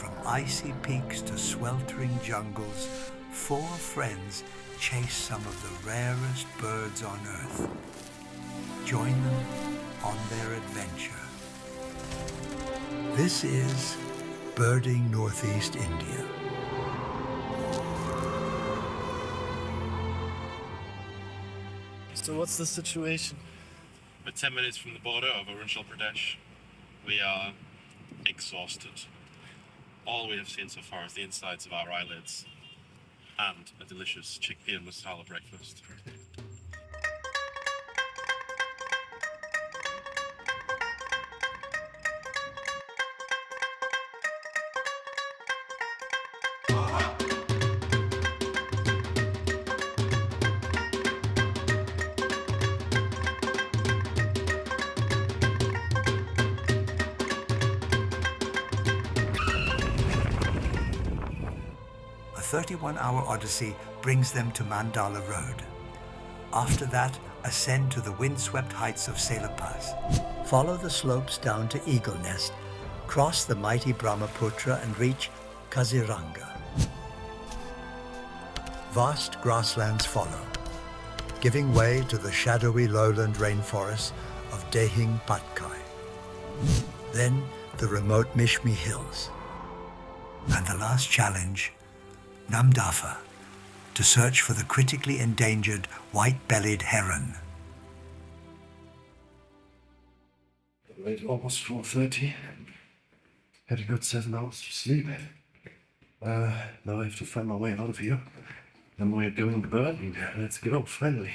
From icy peaks to sweltering jungles, four friends chase some of the rarest birds on Earth. Join them on their adventure. This is Birding Northeast India. So what's the situation? We're 10 minutes from the border of Arunachal Pradesh. We are exhausted. All we have seen so far is the insides of our eyelids and a delicious chickpea and masala breakfast. A 31-hour odyssey brings them to Mandala Road. After that, ascend to the windswept heights of Sela Pass. Follow the slopes down to Eagle Nest, cross the mighty Brahmaputra and reach Kaziranga. Vast grasslands follow, giving way to the shadowy lowland rainforests of Dehing Patkai. Then the remote Mishmi Hills. And the last challenge, Namdapha, to search for the critically endangered white-bellied heron. It's almost 4:30. Had a good 7 hours to sleep. Now I have to find my way out of here. And we're going birding. Let's go, finally.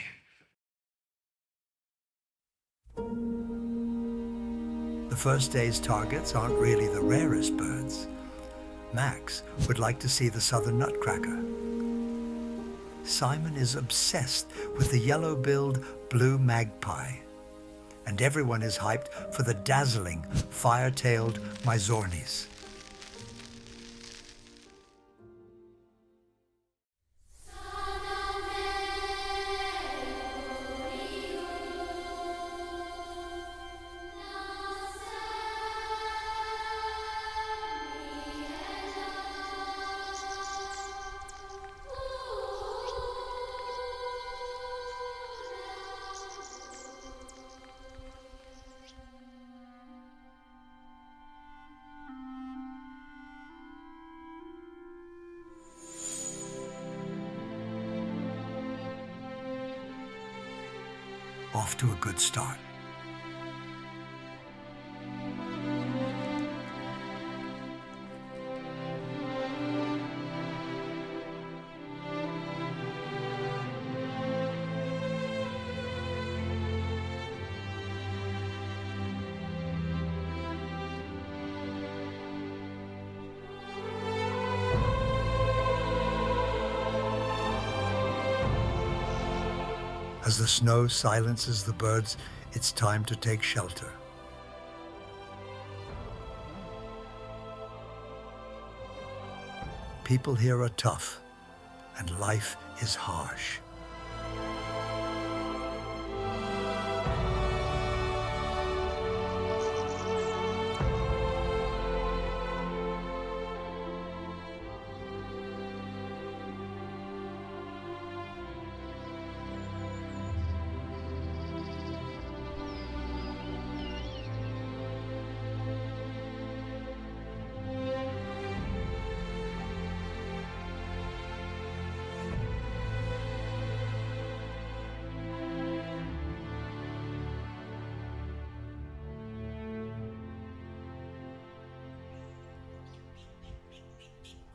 The first day's targets aren't really the rarest birds. Max would like to see the southern nutcracker. Simon is obsessed with the yellow-billed blue magpie. And everyone is hyped for the dazzling fire-tailed myzornis. Off to a good start. As the snow silences the birds, it's time to take shelter. People here are tough, and life is harsh.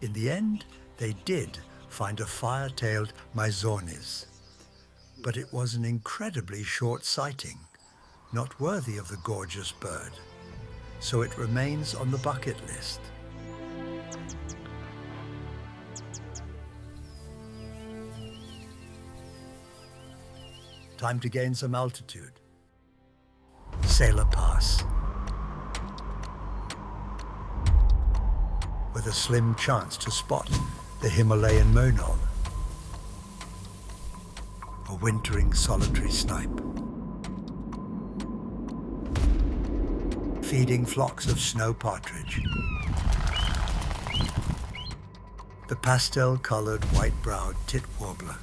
In the end, they did find a fire-tailed myzornis, but it was an incredibly short sighting, not worthy of the gorgeous bird, so it remains on the bucket list. Time to gain some altitude. Sela Pass. With a slim chance to spot the Himalayan monol, a wintering solitary snipe. Feeding flocks of snow partridge. The pastel-colored white-browed tit warbler.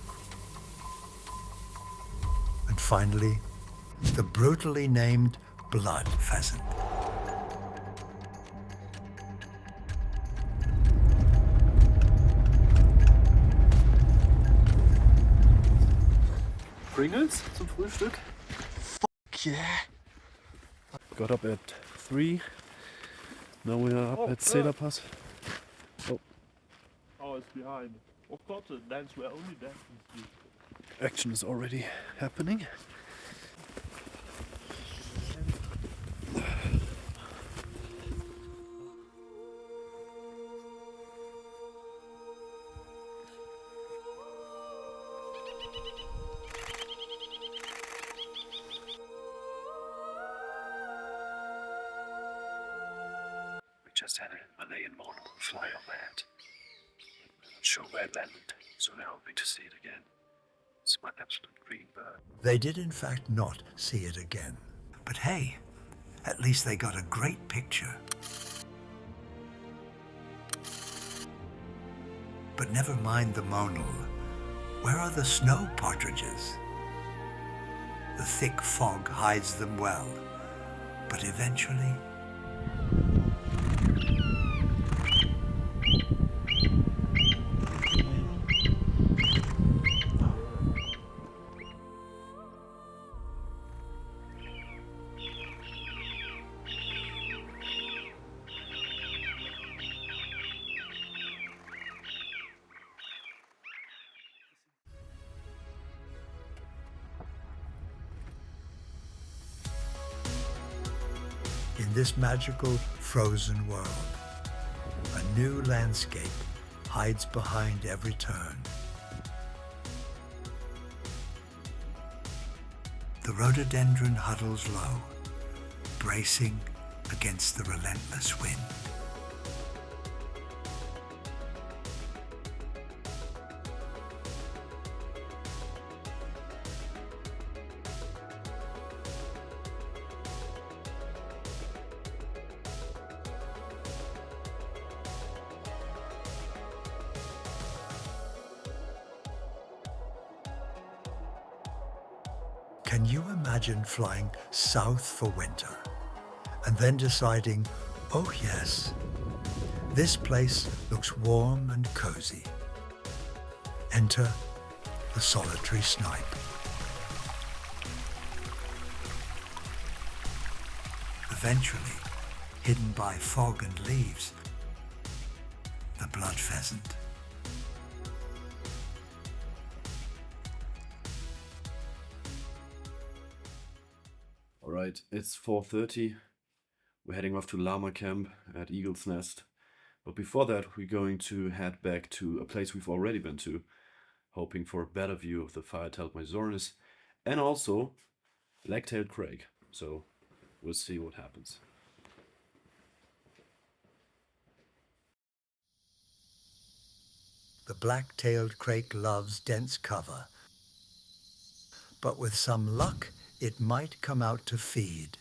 And finally, the brutally named blood pheasant. Pringles zum Frühstück. Yeah. Got up at 3. Now we are up at Sela Pass. Oh, it's behind. Of course, the dance were only dancing. Action is already happening. We just had a Malayan monarch fly overhead. I'm not sure where it landed, so we're hoping to see it again. It's my absolute dream bird. They did in fact not see it again. But hey, at least they got a great picture. But never mind the monal. Where are the snow partridges? The thick fog hides them well, but eventually... In this magical, frozen world, a new landscape hides behind every turn. The rhododendron huddles low, bracing against the relentless wind. Can you imagine flying south for winter and then deciding, oh yes, this place looks warm and cozy. Enter the solitary snipe. Eventually, hidden by fog and leaves, the blood pheasant. Alright, it's 4:30. We're heading off to Lama camp at Eagle's Nest. But before that, we're going to head back to a place we've already been to, hoping for a better view of the fire-tailed Myzornis and also black-tailed crake. So we'll see what happens. The black-tailed crake loves dense cover, but with some luck, it might come out to feed.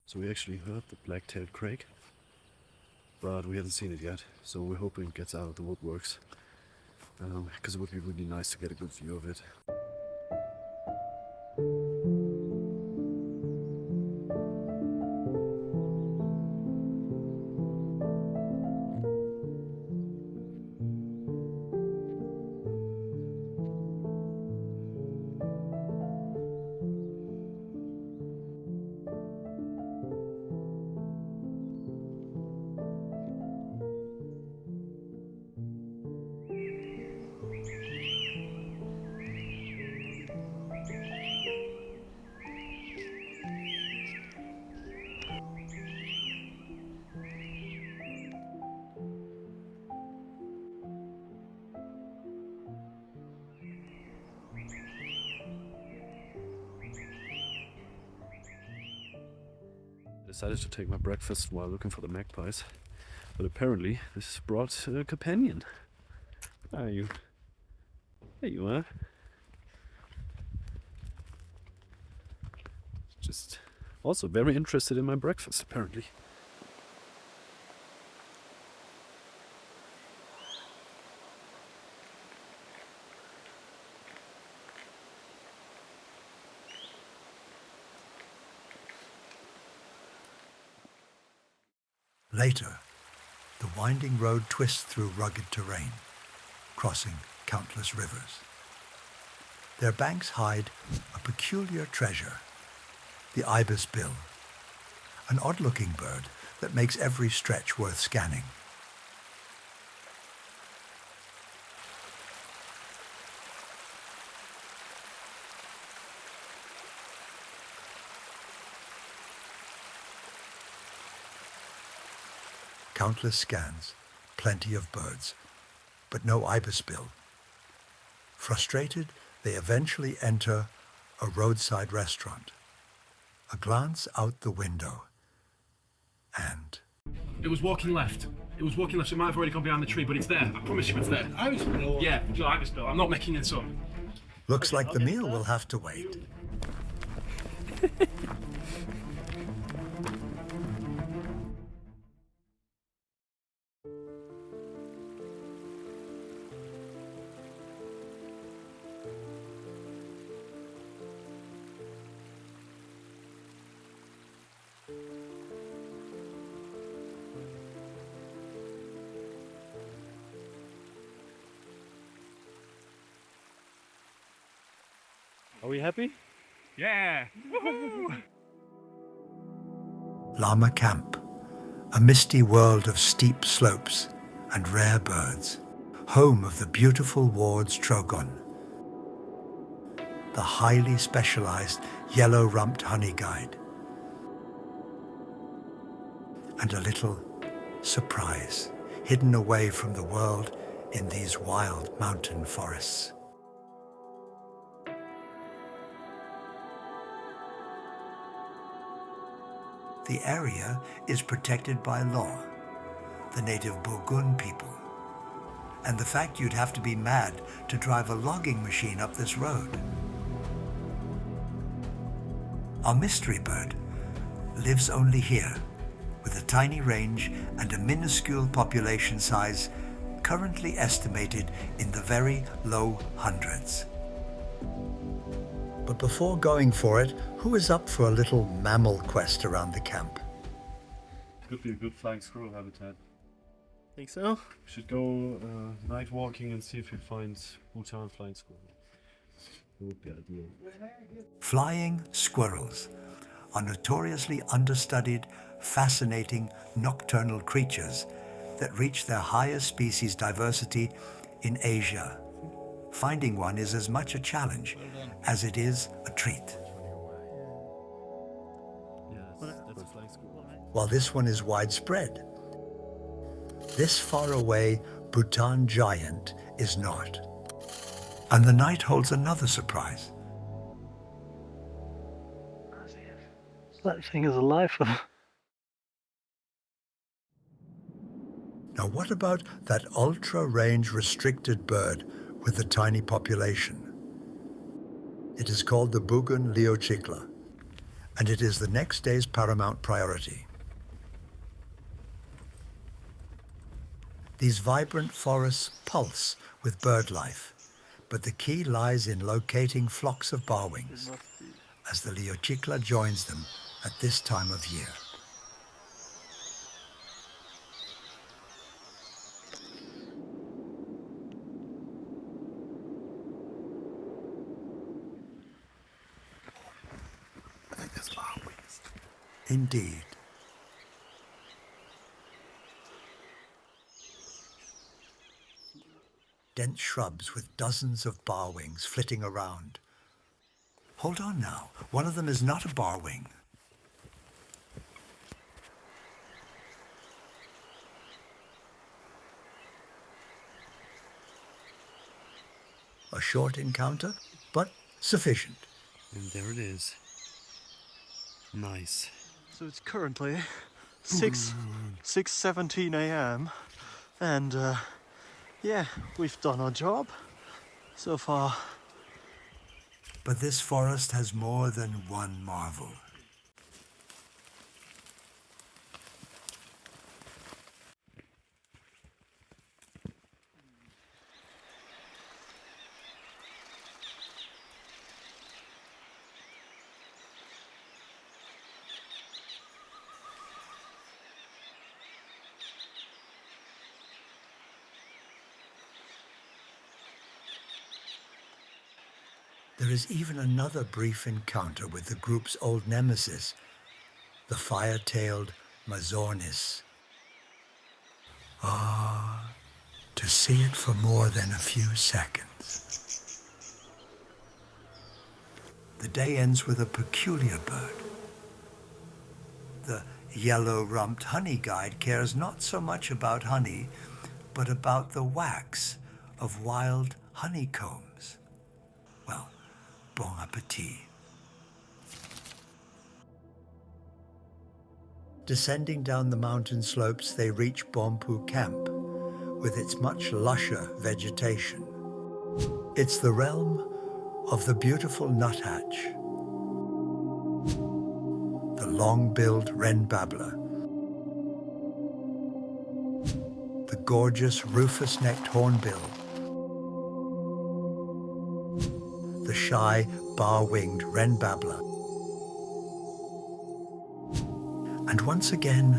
So we actually heard the black-tailed crake, but we haven't seen it yet. So we're hoping it gets out of the woodworks, because it would be really nice to get a good view of it. decided to take my breakfast while looking for the magpies, but apparently this brought a companion. Where are you? There you are. Just also very interested in my breakfast, apparently. Later, the winding road twists through rugged terrain, crossing countless rivers. Their banks hide a peculiar treasure, the ibis bill, an odd-looking bird that makes every stretch worth scanning. Countless scans, plenty of birds, but no ibis bill. Frustrated, they eventually enter a roadside restaurant. A glance out the window, and... It was walking left. It was walking left, so it might have already gone behind the tree, but it's there. I promise you it's there. Ibis bill? Yeah, ibis bill. I'm not making it up. Looks like the meal will have to wait. Are we happy? Yeah! Woohoo! Lama Camp, a misty world of steep slopes and rare birds, home of the beautiful Ward's trogon, the highly specialized yellow-rumped honey guide, and a little surprise hidden away from the world in these wild mountain forests. The area is protected by law, the native Bogun people, and the fact you'd have to be mad to drive a logging machine up this road. Our mystery bird lives only here, with a tiny range and a minuscule population size currently estimated in the very low hundreds. But before going for it, who is up for a little mammal quest around the camp? Could be a good flying squirrel habitat. Think so? We should go night walking and see if we find Bhutan flying squirrel. It would be ideal. Flying squirrels are notoriously understudied, fascinating nocturnal creatures that reach their highest species diversity in Asia. Finding one is as much a challenge as it is a treat. Yeah, that's a flying squirrel. While this one is widespread, this faraway Bhutan giant is not. And the night holds another surprise. That thing is alive. Now what about that ultra-range restricted bird with the tiny population? It is called the Bugun leochikla, and it is the next day's paramount priority. These vibrant forests pulse with bird life, but the key lies in locating flocks of barwings, as the leochikla joins them at this time of year. Indeed. Dense shrubs with dozens of barwings flitting around. Hold on now, one of them is not a barwing. A short encounter, but sufficient. And there it is. Nice. So it's currently 6:17 a.m. and yeah, we've done our job so far. But this forest has more than one marvel. There is even another brief encounter with the group's old nemesis, the fire-tailed Mazornis. To see it for more than a few seconds. The day ends with a peculiar bird. The yellow-rumped honey guide cares not so much about honey, but about the wax of wild honeycombs. Well, bon appetit. Descending down the mountain slopes, they reach Bompu camp, with its much lusher vegetation. It's the realm of the beautiful nuthatch, the long-billed wren babbler, the gorgeous rufous-necked hornbill, the shy bar-winged wren babbler, and once again,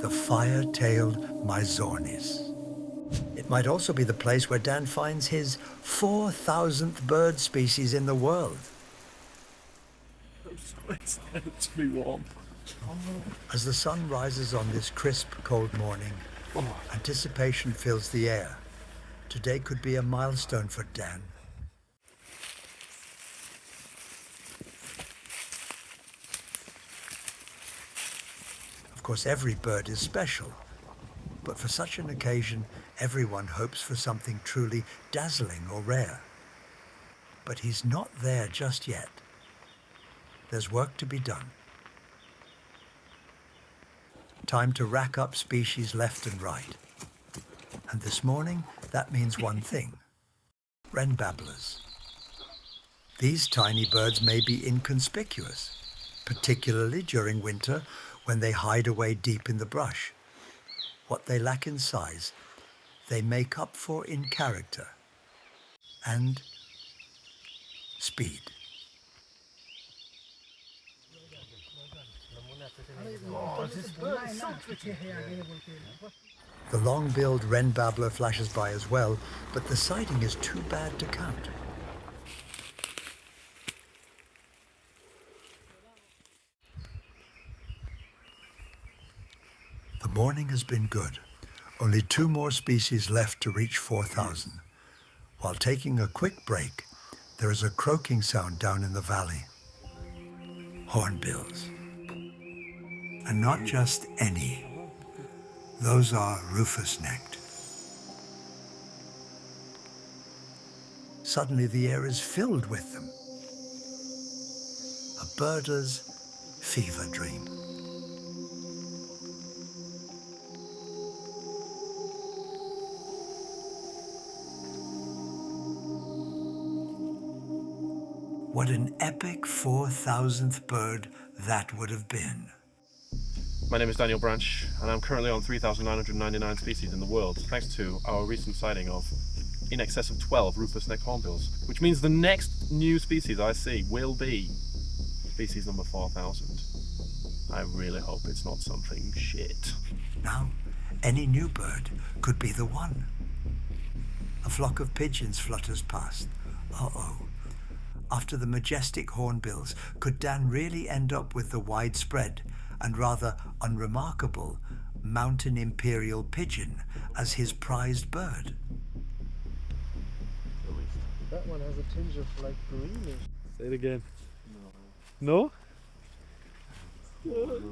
the fire-tailed Myzornis. It might also be the place where Dan finds his 4,000th bird species in the world. I'm so excited to be warm. As the sun rises on this crisp, cold morning, anticipation fills the air. Today could be a milestone for Dan. Of course, every bird is special, but for such an occasion, everyone hopes for something truly dazzling or rare. But he's not there just yet. There's work to be done. Time to rack up species left and right. And this morning, that means one thing: wren babblers. These tiny birds may be inconspicuous, particularly during winter when they hide away deep in the brush. What they lack in size, they make up for in character and speed. The long-billed wren babbler flashes by as well, but the sighting is too bad to count. The morning has been good. Only 2 more species left to reach 4,000. While taking a quick break, there is a croaking sound down in the valley. Hornbills. And not just any. Those are rufous-necked. Suddenly the air is filled with them. A birder's fever dream. What an epic 4,000th bird that would have been. My name is Daniel Branch, and I'm currently on 3,999 species in the world, thanks to our recent sighting of in excess of 12 rufous-necked hornbills, which means the next new species I see will be species number 4,000. I really hope it's not something shit. Now, any new bird could be the one. A flock of pigeons flutters past. Uh-oh. After the majestic hornbills, could Dan really end up with the widespread and rather unremarkable mountain imperial pigeon as his prized bird? That one has a tinge of like greenish. Say it again. No? No?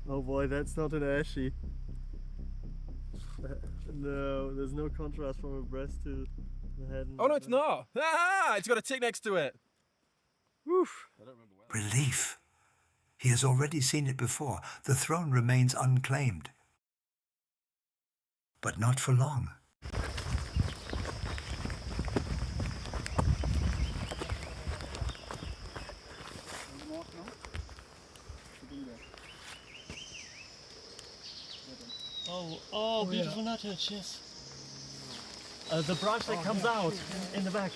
Oh boy, that's not an ashy. No, there's no contrast from a breast to the head. Oh no, it's not! Ah, it's got a tick next to it! Woof! I don't remember where. Relief. He has already seen it before. The throne remains unclaimed. But not for long. Oh, beautiful nuthatch, yes. The branch that comes out in the back.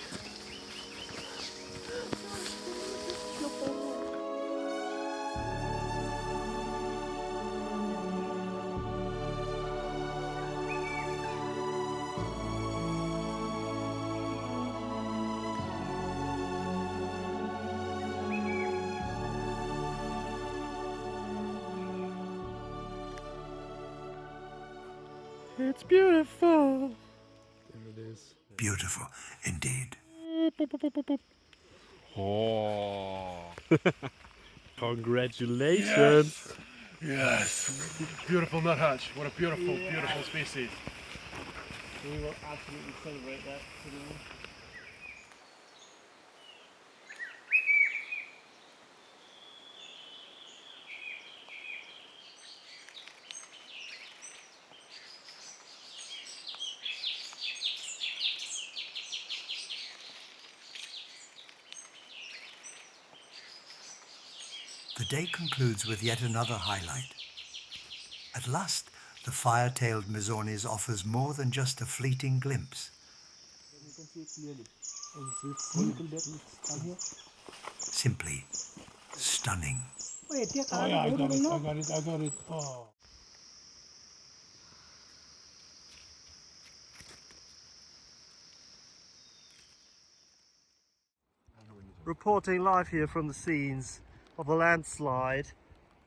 It's beautiful. There it is. Beautiful indeed. Oh. Congratulations. Yes. Beautiful nuthatch. What a beautiful, beautiful species. We will absolutely celebrate that today. The day concludes with yet another highlight. At last, the fire-tailed Mizonis offers more than just a fleeting glimpse. You can see it clearly. And it's down here. Simply stunning. Oh yeah, I got it. Oh. Reporting live here from the scenes of a landslide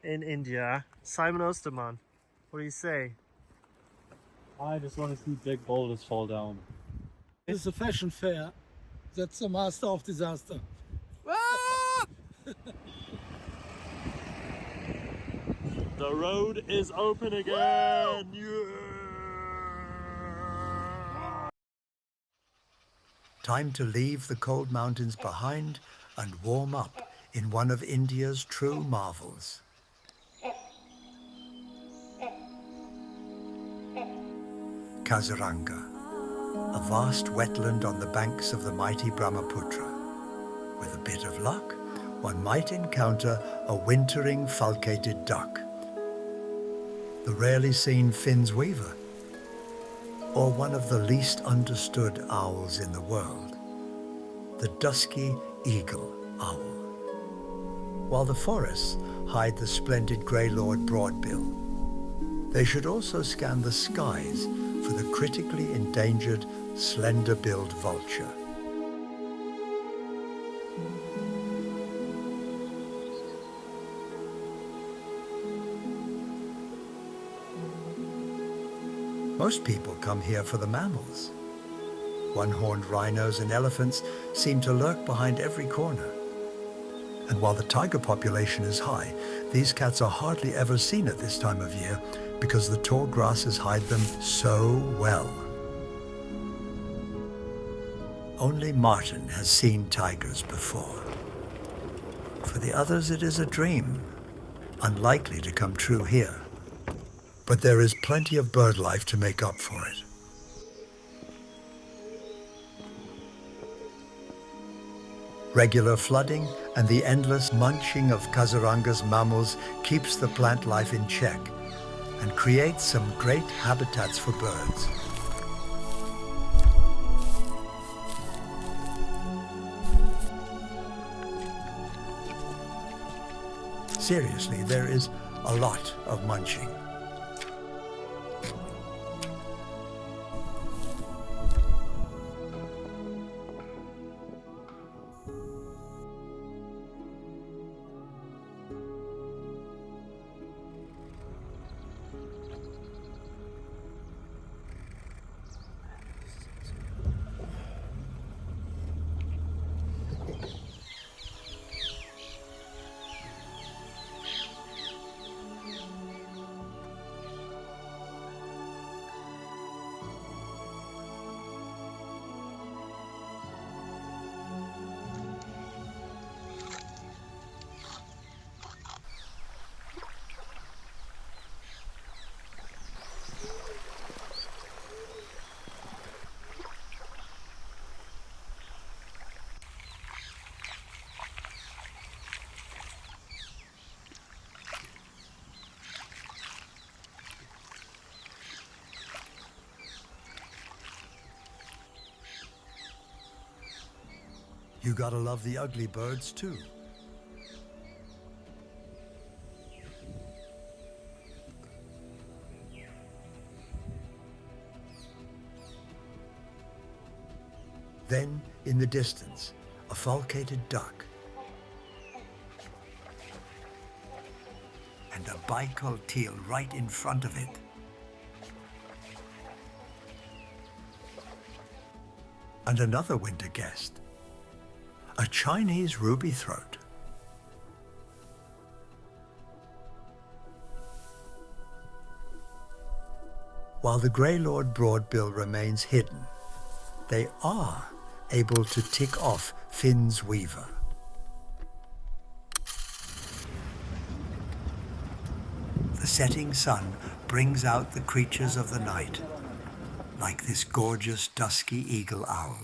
in India. Simon Ostermann, what do you say? I just want to see big boulders fall down. It's a fashion fair. That's the master of disaster. The road is open again! Yeah! Time to leave the cold mountains behind and warm up in one of India's true marvels. Kaziranga, a vast wetland on the banks of the mighty Brahmaputra. With a bit of luck, one might encounter a wintering falcated duck, the rarely seen Finn's weaver, or one of the least understood owls in the world, the dusky eagle owl. While the forests hide the splendid grey-lord broadbill, they should also scan the skies for the critically endangered slender-billed vulture. Most people come here for the mammals. One-horned rhinos and elephants seem to lurk behind every corner. And while the tiger population is high, these cats are hardly ever seen at this time of year because the tall grasses hide them so well. Only Martin has seen tigers before. For the others, it is a dream, unlikely to come true here. But there is plenty of bird life to make up for it. Regular flooding and the endless munching of Kaziranga's mammals keeps the plant life in check and creates some great habitats for birds. Seriously, there is a lot of munching. You gotta love the ugly birds too. Then, in the distance, a falcated duck and a bicol teal right in front of it. And another winter guest, a Chinese ruby throat. While the grey-lord broadbill remains hidden, they are able to tick off Finn's weaver. The setting sun brings out the creatures of the night, like this gorgeous dusky eagle owl.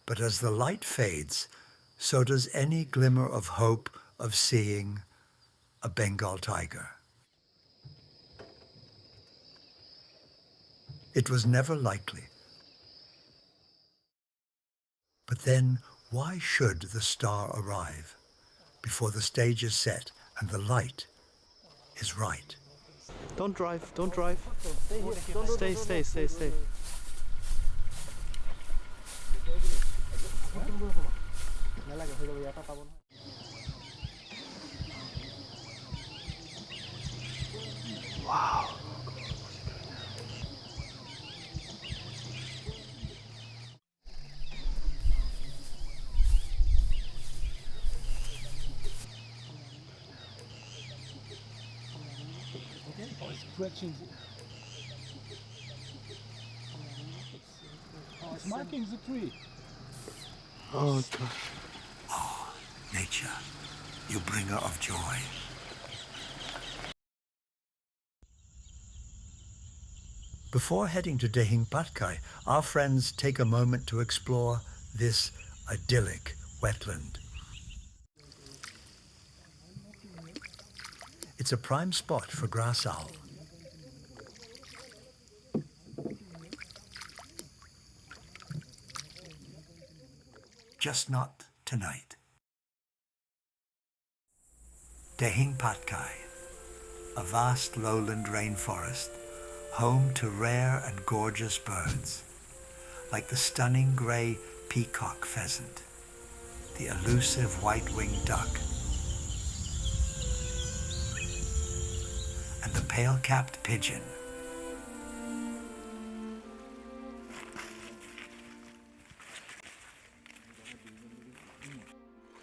But as the light fades, so does any glimmer of hope of seeing a Bengal tiger. It was never likely. But then, why should the star arrive before the stage is set and the light is right? Don't drive, don't drive. Stay. Wow. Stretching. It's marking the tree. Oh gosh. Oh, nature, you bringer of joy. Before heading to Dehing Patkai, our friends take a moment to explore this idyllic wetland. It's a prime spot for grass owl. Just not tonight. Dehing Patkai, a vast lowland rainforest, home to rare and gorgeous birds, like the stunning grey peacock pheasant, the elusive white-winged duck, and the pale-capped pigeon.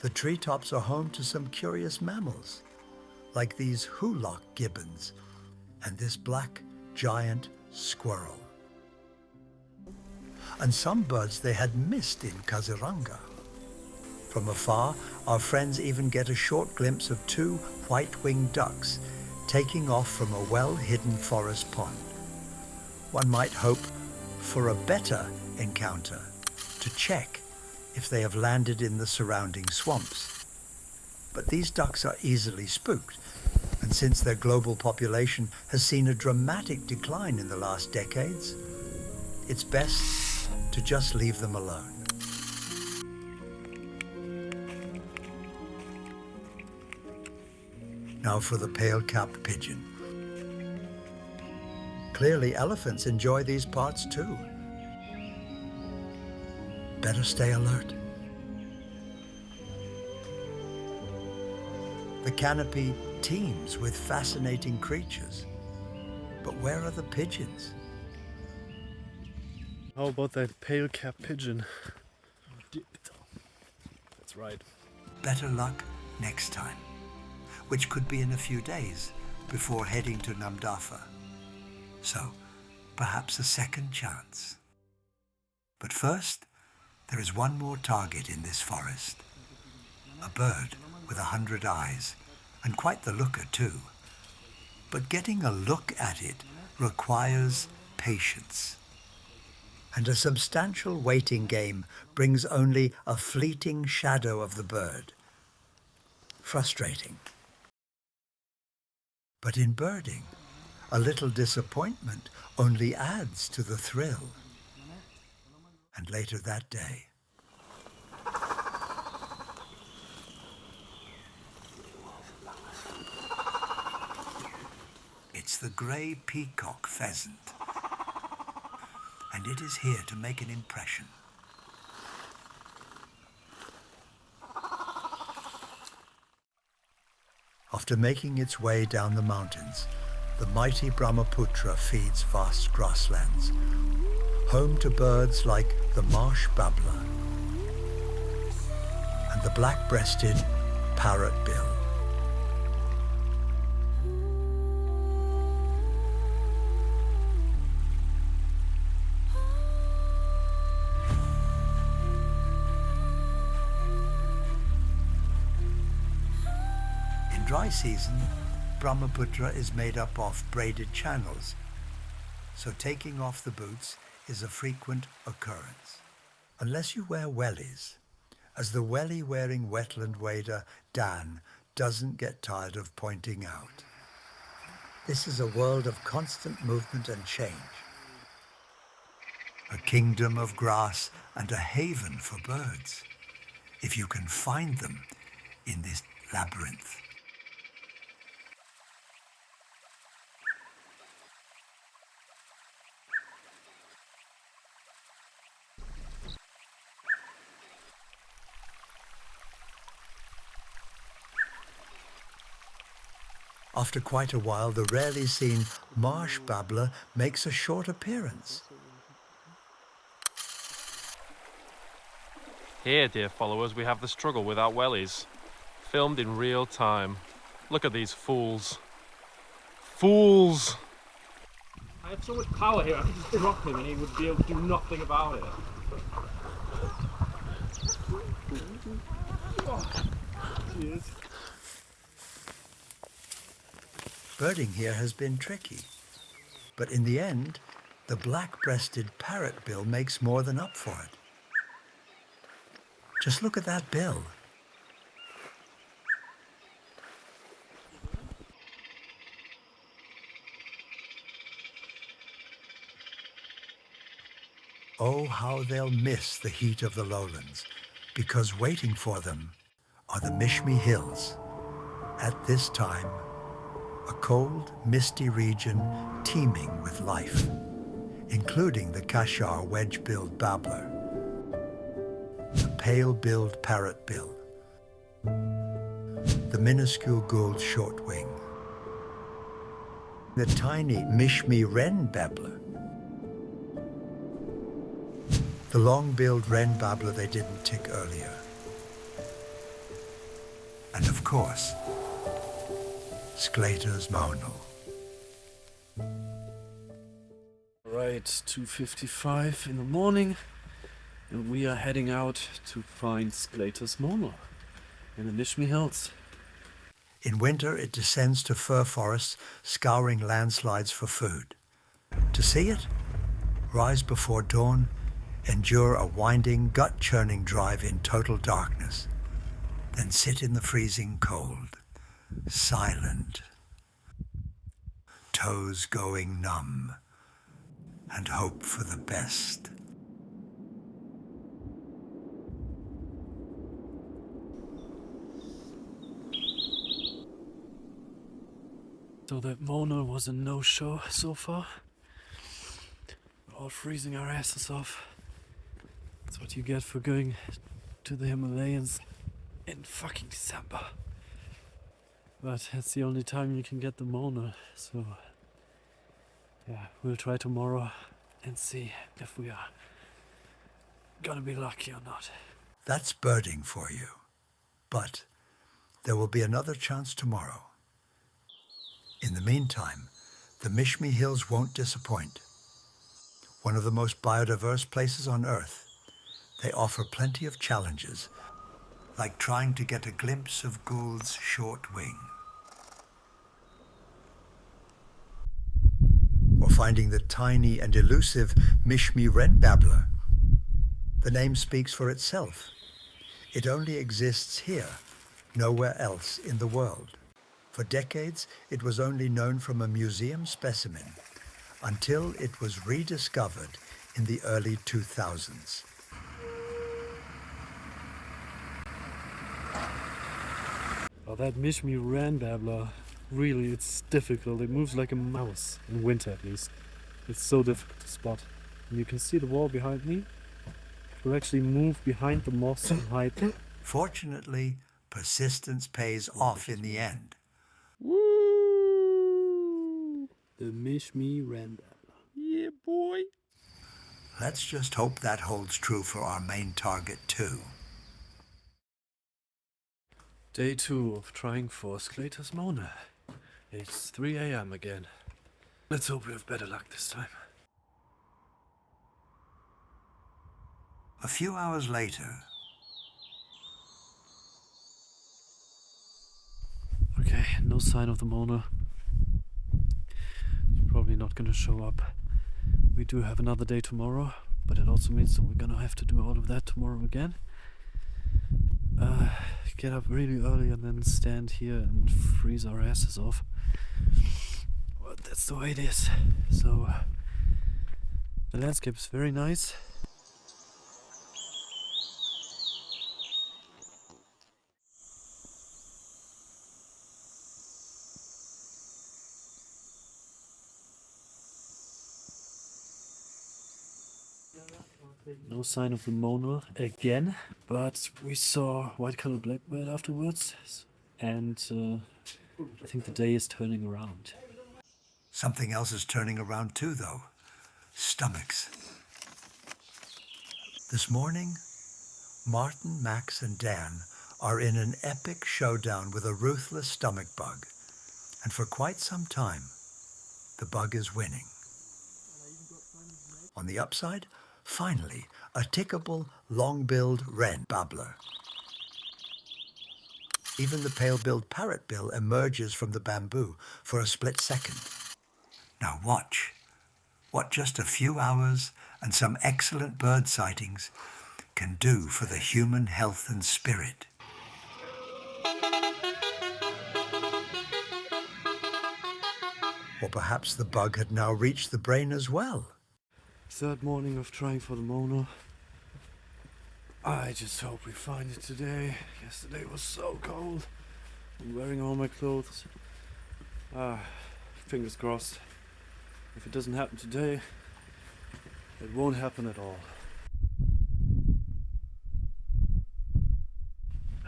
The treetops are home to some curious mammals, like these hoolock gibbons and this black giant squirrel. And some birds they had missed in Kaziranga. From afar, our friends even get a short glimpse of two white-winged ducks taking off from a well-hidden forest pond. One might hope for a better encounter to check if they have landed in the surrounding swamps. But these ducks are easily spooked, and since their global population has seen a dramatic decline in the last decades, it's best to just leave them alone. Now for the pale-capped pigeon. Clearly elephants enjoy these parts too. Better stay alert. The canopy teems with fascinating creatures. But where are the pigeons? How about that pale-capped pigeon? That's right. Better luck next time, which could be in a few days before heading to Namdapha. So, perhaps a second chance. But first, there is one more target in this forest. A bird with 100 eyes, and quite the looker too. But getting a look at it requires patience. And a substantial waiting game brings only a fleeting shadow of the bird. Frustrating. But in birding, a little disappointment only adds to the thrill. And later that day, it's the grey peacock pheasant, and it is here to make an impression. After making its way down the mountains, the mighty Brahmaputra feeds vast grasslands, home to birds like the marsh babbler and the black-breasted parrotbill. In dry season, Brahmaputra is made up of braided channels, so taking off the boots is a frequent occurrence. Unless you wear wellies, as the welly-wearing wetland wader Dan doesn't get tired of pointing out. This is a world of constant movement and change, a kingdom of grass and a haven for birds, if you can find them in this labyrinth. After quite a while, the rarely seen marsh babbler makes a short appearance. Here, dear followers, we have the struggle with our wellies, filmed in real time. Look at these fools. Fools! I had so much power here, I could just drop him and he would be able to do nothing about it. Oh, cheers. Birding here has been tricky, but in the end, the black-breasted parrotbill makes more than up for it. Just look at that bill. Oh, how they'll miss the heat of the lowlands, because waiting for them are the Mishmi Hills. At this time, a cold, misty region teeming with life, including the Kashar wedge-billed babbler, the pale-billed parrotbill, the minuscule Gould shortwing, the tiny Mishmi wren babbler, the long-billed wren babbler they didn't tick earlier, and of course, Sclater's monal. Right, 2:55 in the morning, and we are heading out to find Sclater's monal in the Mishmi Hills. In winter, it descends to fir forests, scouring landslides for food. To see it, rise before dawn, endure a winding, gut-churning drive in total darkness, then sit in the freezing cold, silent, toes going numb, and hope for the best. So that monal was a no-show so far. We're all freezing our asses off. That's what you get for going to the Himalayas in fucking December. But it's the only time you can get the monal, so yeah, we'll try tomorrow and see if we are gonna be lucky or not. That's birding for you. But there will be another chance tomorrow. In the meantime, the Mishmi Hills won't disappoint. One of the most biodiverse places on Earth, they offer plenty of challenges, like trying to get a glimpse of Gould's short wing, or finding the tiny and elusive Mishmi wren babbler. The name speaks for itself. It only exists here, nowhere else in the world. For decades, it was only known from a museum specimen until it was rediscovered in the early 2000s. Oh, that Mishmi Ran babbler, really, it's difficult. It moves like a mouse, in winter at least. It's so difficult to spot. And you can see the wall behind me. It will actually move behind the moss and hide. Fortunately, persistence pays off in the end. Woo! The Mishmi Ran babbler. Yeah, boy. Let's just hope that holds true for our main target too. Day 2 of trying for Sclater's Mona. It's 3 a.m. again. Let's hope we have better luck this time. A few hours later, Okay, no sign of the Mona. It's probably not gonna show up. We do have another day tomorrow, but it also means that we're gonna have to do all of that tomorrow again. Get up really early and then stand here and freeze our asses off. But that's the way it is. So, the landscape is very nice. No sign of the Mona again, but we saw white-colored blackbird afterwards, and I think the day is turning around. something else is turning around too, though. Stomachs. This morning, Martin, Max, and Dan are in an epic showdown with a ruthless stomach bug. And for quite some time, the bug is winning. On the upside, finally, a tickable, long-billed wren babbler. Even the pale-billed parrotbill emerges from the bamboo for a split second. Now watch what just a few hours and some excellent bird sightings can do for the human health and spirit. Or perhaps the bug had now reached the brain as well. Third morning of trying for the Mona. I just hope we find it today. Yesterday was so cold. I'm wearing all my clothes. Fingers crossed. If it doesn't happen today, it won't happen at all.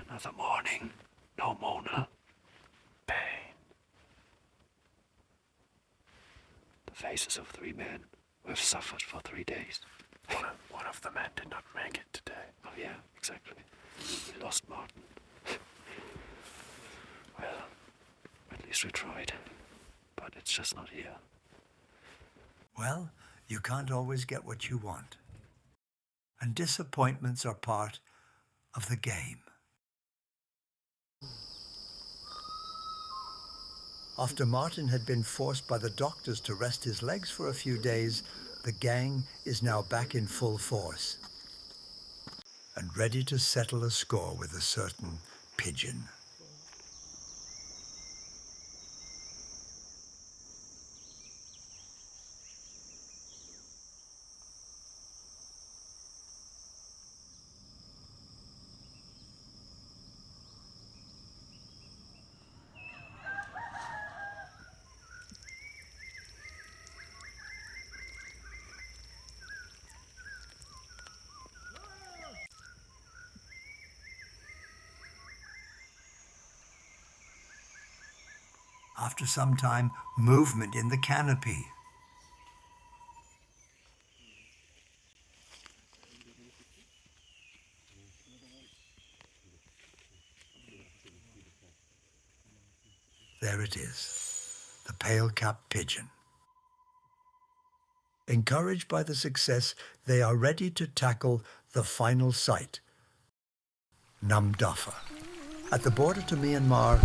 Another morning. No Mona. Pain. The faces of 3 men who have suffered for 3 days. One of the men did not make it today. Oh yeah, exactly. We lost Martin. Well, at least we tried. But it's just not here. Well, you can't always get what you want. And disappointments are part of the game. After Martin had been forced by the doctors to rest his legs for a few days, the gang is now back in full force and ready to settle a score with a certain pigeon. After some time, movement in the canopy. There it is, the pale-capped pigeon. Encouraged by the success, they are ready to tackle the final site, Namdapha. At the border to Myanmar,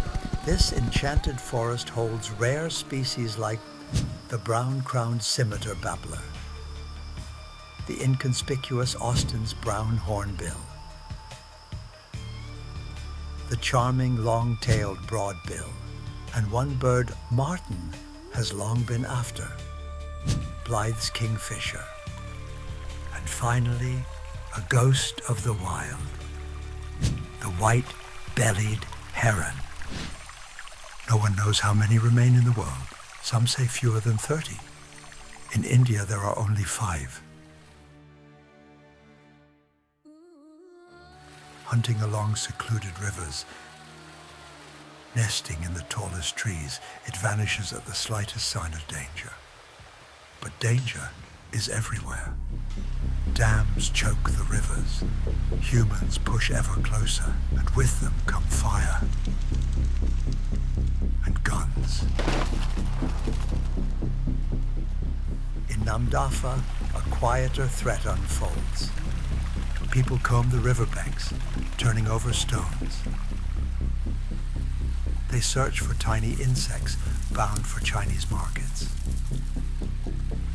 this enchanted forest holds rare species like the brown-crowned scimitar babbler, the inconspicuous Austin's brown hornbill, the charming long-tailed broadbill, and one bird Martin has long been after, Blythe's kingfisher. And finally, a ghost of the wild, the white-bellied heron. No one knows how many remain in the world. Some say fewer than 30. In India, there are only 5. Hunting along secluded rivers, nesting in the tallest trees, it vanishes at the slightest sign of danger. But danger is everywhere. Dams choke the rivers. Humans push ever closer, and with them come fire and guns. In Namdapha, a quieter threat unfolds. People comb the riverbanks, turning over stones. They search for tiny insects bound for Chinese markets.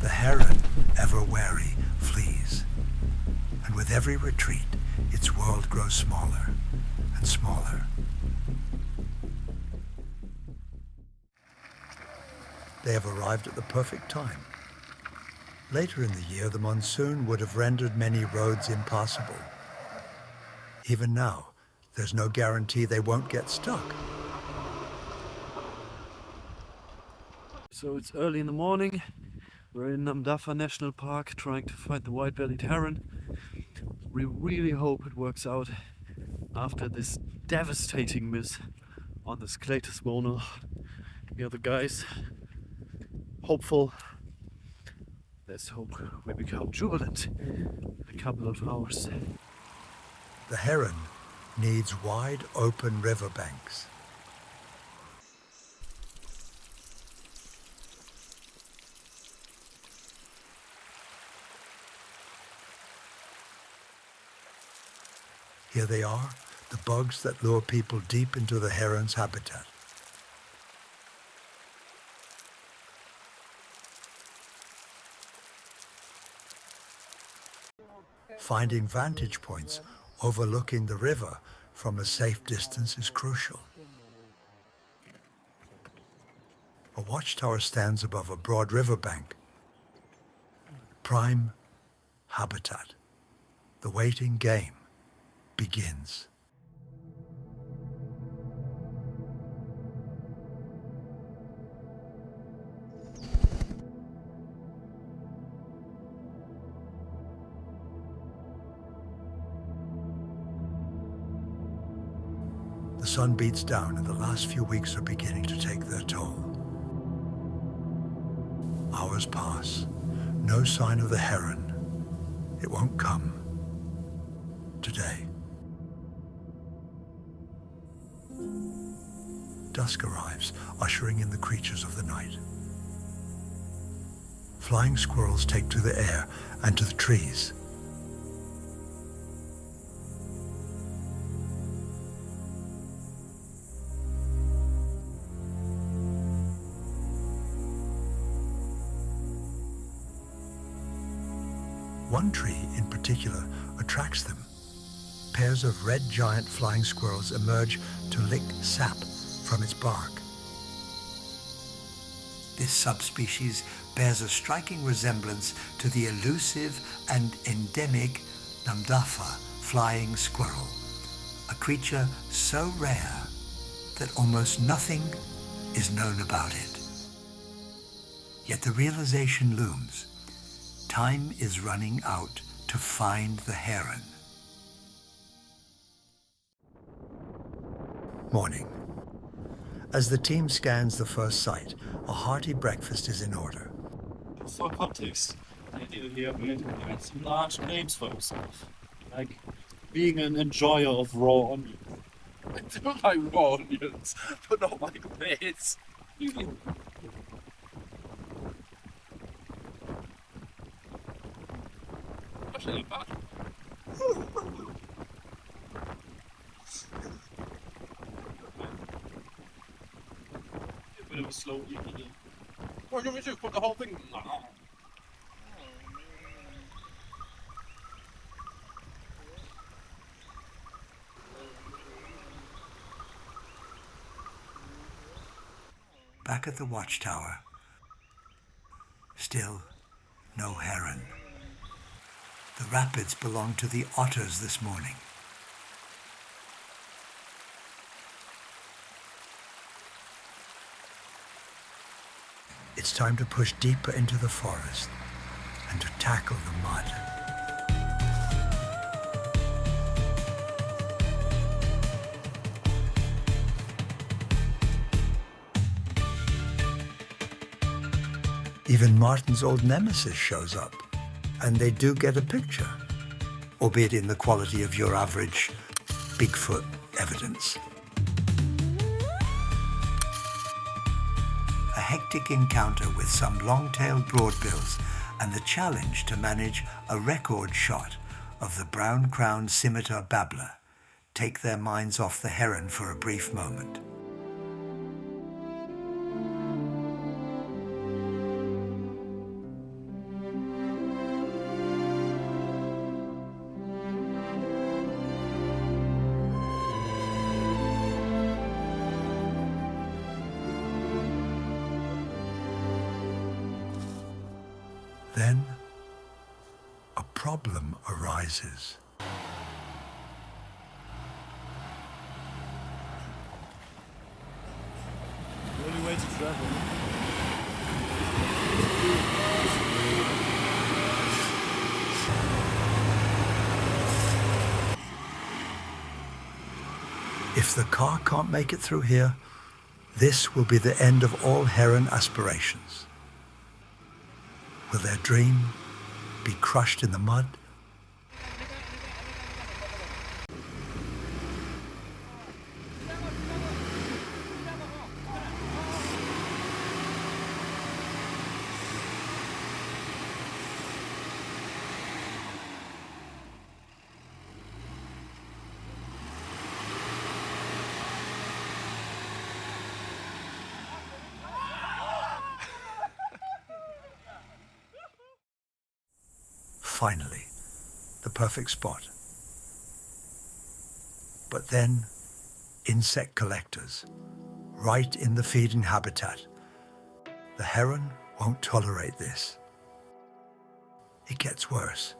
The heron, ever wary, flees. And with every retreat, its world grows smaller and smaller. They have arrived at the perfect time. Later in the year, the monsoon would have rendered many roads impassable. Even now, there's no guarantee they won't get stuck. So it's early in the morning. We're in Namdapha National Park trying to find the white-bellied heron. We really hope it works out after this devastating miss on the Sclatus Mono. The other guys hopeful. Let's hope we become jubilant in a couple of hours. The heron needs wide open riverbanks. Here they are, the bugs that lure people deep into the heron's habitat. Finding vantage points overlooking the river from a safe distance is crucial. A watchtower stands above a broad riverbank. Prime habitat. The waiting game begins. The sun beats down and the last few weeks are beginning to take their toll. Hours pass. No sign of the heron. It won't come today. Dusk arrives, ushering in the creatures of the night. Flying squirrels take to the air and to the trees. One tree in particular attracts them. Pairs of red giant flying squirrels emerge to lick sap from its bark. This subspecies bears a striking resemblance to the elusive and endemic Namdapha flying squirrel, a creature so rare that almost nothing is known about it. Yet the realization looms. Time is running out to find the heron. Morning. As the team scans the first site, a hearty breakfast is in order. For context, the idea here is to find some large names for yourself. Like being an enjoyer of raw onions. I do like raw onions, but not like this. Actually, not bad. A bit of a slow eating. What do you want me to do? Put the whole thing? No. Back at the watchtower, still no heron. The rapids belong to the otters this morning. It's time to push deeper into the forest and to tackle the mud. Even Martin's old nemesis shows up, and they do get a picture, albeit in the quality of your average Bigfoot evidence. A hectic encounter with some long-tailed broadbills and the challenge to manage a record shot of the brown-crowned scimitar babbler take their minds off the heron for a brief moment. Then a problem arises. The only way to travel. If the car can't make it through here, this will be the end of all heron aspirations. Will their dream be crushed in the mud? Finally, the perfect spot. But then, insect collectors, right in the feeding habitat. The heron won't tolerate this. It gets worse.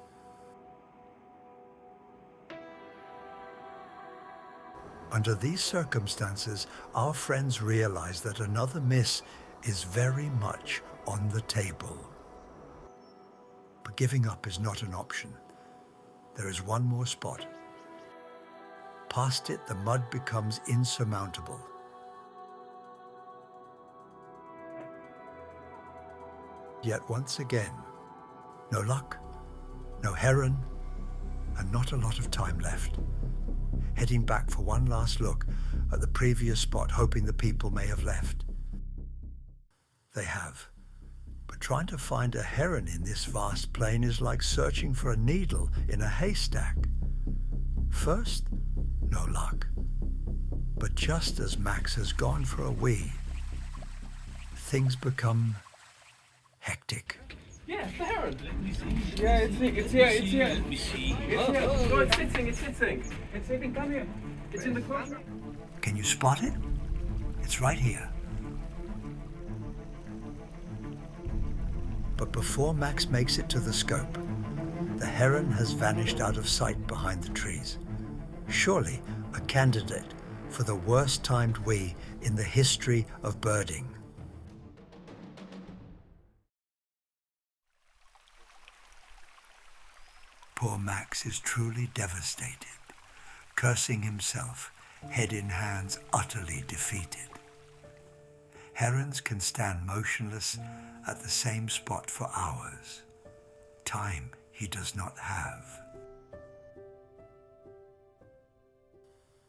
Under these circumstances, our friends realize that another miss is very much on the table. But giving up is not an option. There is one more spot. Past it, the mud becomes insurmountable. Yet once again, no luck, no heron, and not a lot of time left. Heading back for one last look at the previous spot, hoping the people may have left. They have. But trying to find a heron in this vast plain is like searching for a needle in a haystack. First, no luck. But just as Max has gone for a wee, things become hectic. Yeah, it's the heron. Yeah, it's here. It's here. Let me see. It's here. No, it's sitting. It's sitting. Come here. It's in the corner. Can you spot it? It's right here. But before Max makes it to the scope, the heron has vanished out of sight behind the trees. Surely a candidate for the worst timed wee in the history of birding. Poor Max is truly devastated, cursing himself, head in hands, utterly defeated. Herons can stand motionless at the same spot for hours. Time he does not have.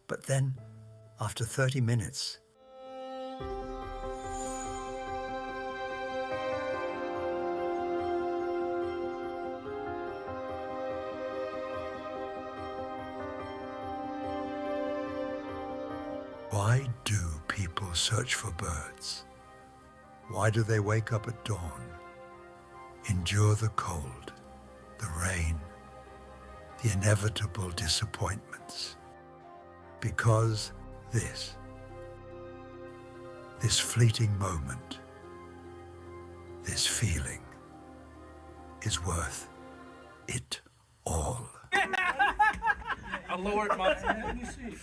But then, after 30 minutes, why do people search for birds? Why do they wake up at dawn, endure the cold, the rain, the inevitable disappointments? Because this this fleeting moment, this feeling, is worth it all. I'll lower it, man. Let me see.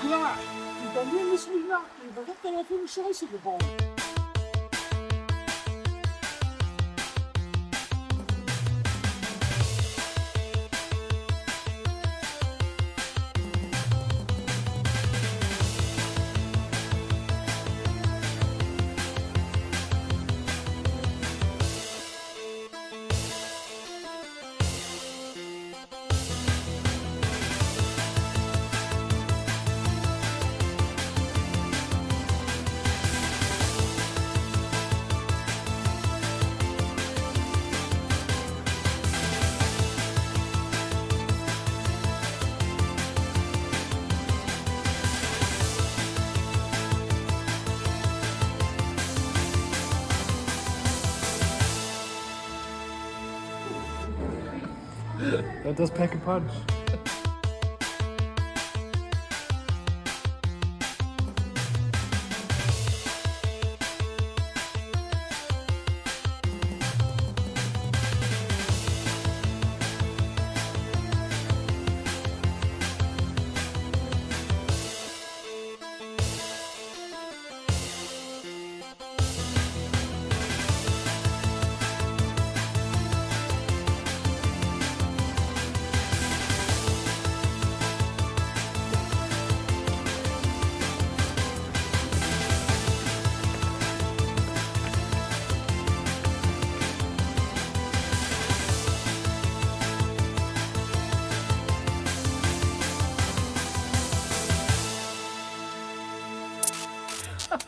Klar, bei mir müssen wir nachdenken. Was habt ihr da für eine Scheiße gebaut? That does pack a punch.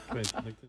Great, like